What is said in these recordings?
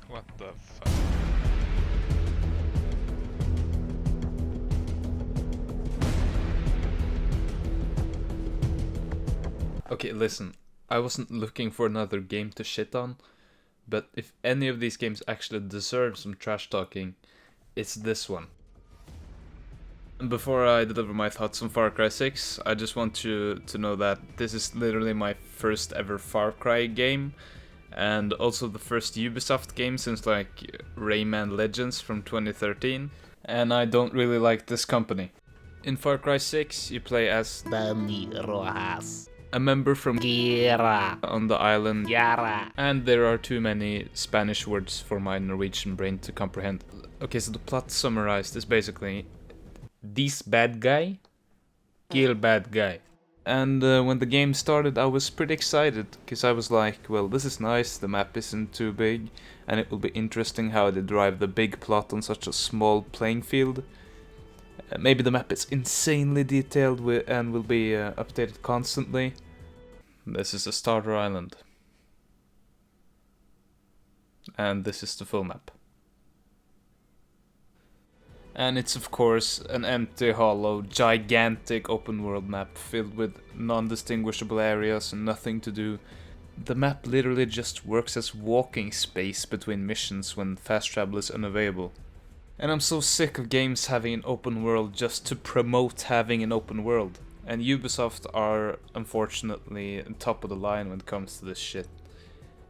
What the fuck? Okay, listen, I wasn't looking for another game to shit on, but if any of these games actually deserve some trash talking, it's this one. And before I deliver my thoughts on Far Cry 6, I just want you to know that this is literally my first ever Far Cry game, and also the first Ubisoft game since like Rayman Legends from 2013, and I don't really like this company. In Far Cry 6, you play as Dani Rojas, a member from Yara, on the island, Yara. and there are too many Spanish words for my Norwegian brain to comprehend. Okay, so the plot summarized is basically this bad guy, kill bad guy. And when the game started, I was pretty excited, because I was like, well, this is nice, the map isn't too big, and it will be interesting how they drive the big plot on such a small playing field. Maybe the map is insanely detailed and will be updated constantly. This is the starter island. And this is the full map. And it's of course an empty, hollow, gigantic open world map filled with non-distinguishable areas and nothing to do. The map literally just works as walking space between missions when fast travel is unavailable. And I'm so sick of games having an open world just to promote having an open world. And Ubisoft are unfortunately top of the line when it comes to this shit.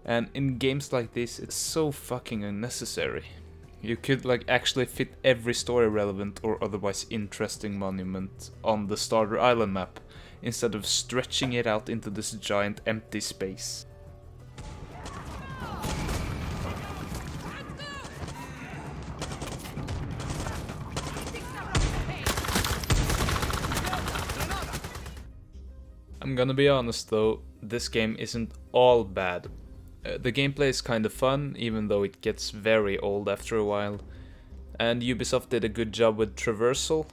And in games like this, it's so fucking unnecessary. You could like actually fit every story relevant or otherwise interesting monument on the starter island map, instead of stretching it out into this giant empty space. I'm gonna be honest though, this game isn't all bad. The gameplay is kinda fun, even though it gets very old after a while. And Ubisoft did a good job with traversal.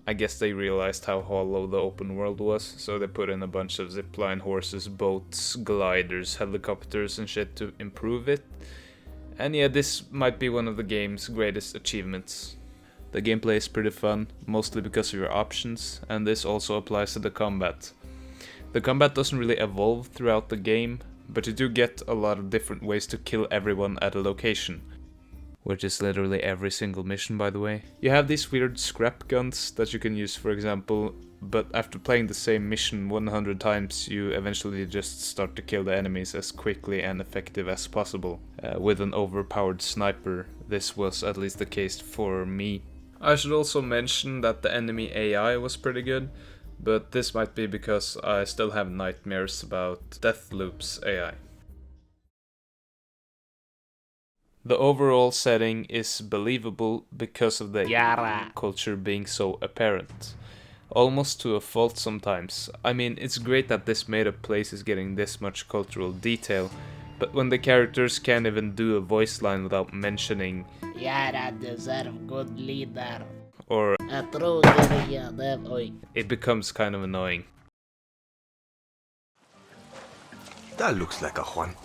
I guess they realized how hollow the open world was, so they put in a bunch of zipline horses, boats, gliders, helicopters and shit to improve it. And yeah, this might be one of the game's greatest achievements. The gameplay is pretty fun, mostly because of your options, and this also applies to the combat. The combat doesn't really evolve throughout the game, but you do get a lot of different ways to kill everyone at a location. Which is literally every single mission, by the way. You have these weird scrap guns that you can use, for example, but after playing the same mission 100 times, you eventually just start to kill the enemies as quickly and effective as possible. With an overpowered sniper, this was at least the case for me. I should also mention that the enemy AI was pretty good, but this might be because I still have nightmares about Deathloop's AI. The overall setting is believable because of the Yara culture being so apparent. Almost to a fault sometimes. I mean, it's great that this made-up place is getting this much cultural detail, but when the characters can't even do a voice line without mentioning Yara deserve good leader. Or A true guerrilla never. it becomes kind of annoying. That looks like a Juan.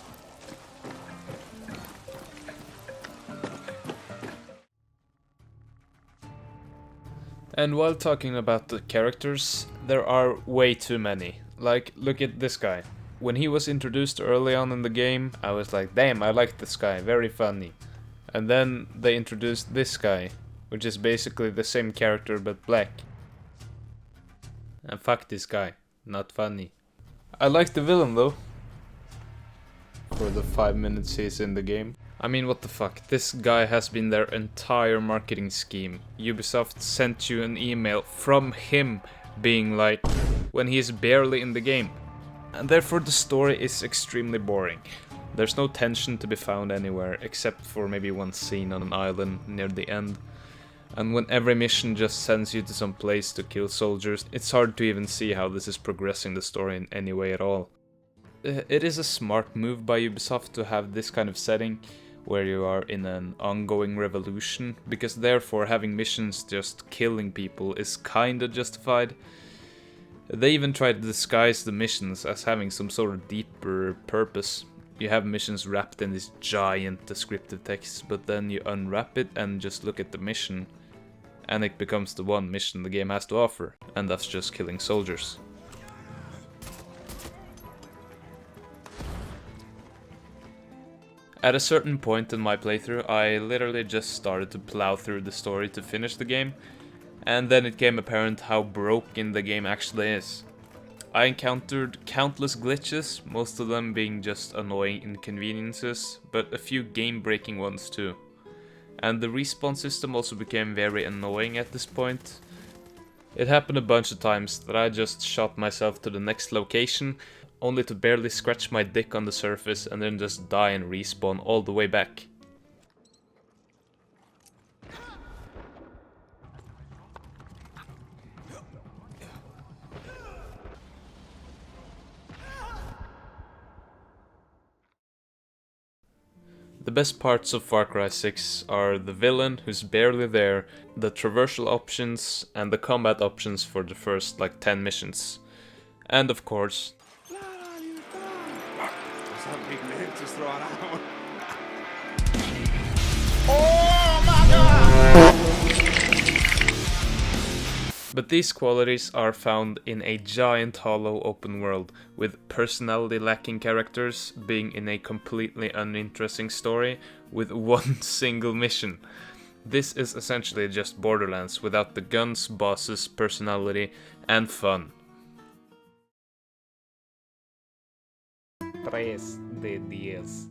And while talking about the characters, there are way too many. Like, look at this guy. When he was introduced early on in the game, I was like, damn, I like this guy, very funny. And then they introduced this guy, which is basically the same character but black. And fuck this guy, not funny. I like the villain though. For the 5 minutes he's in the game. I mean, what the fuck, this guy has been their entire marketing scheme. Ubisoft sent you an email from him being like, when he's barely in the game. And therefore the story is extremely boring. There's no tension to be found anywhere, except for maybe one scene on an island near the end. And when every mission just sends you to some place to kill soldiers, it's hard to even see how this is progressing the story in any way at all. It is a smart move by Ubisoft to have this kind of setting, where you are in an ongoing revolution, because therefore having missions just killing people is kinda justified. They even try to disguise the missions as having some sort of deeper purpose. You have missions wrapped in this giant descriptive text, but then you unwrap it and just look at the mission, and it becomes the one mission the game has to offer, and that's just killing soldiers. At a certain point in my playthrough, I literally just started to plow through the story to finish the game, and then it became apparent how broken the game actually is. I encountered countless glitches, most of them being just annoying inconveniences, but a few game-breaking ones too. And the respawn system also became very annoying at this point. It happened a bunch of times that I just shot myself to the next location, only to barely scratch my dick on the surface and then just die and respawn all the way back. The best parts of Far Cry 6 are the villain, who's barely there, the traversal options, and the combat options for the first 10 missions. And of course, but these qualities are found in a giant hollow open world, with personality lacking characters being in a completely uninteresting story with one single mission. This is essentially just Borderlands without the guns, bosses, personality, and fun. 3 de 10.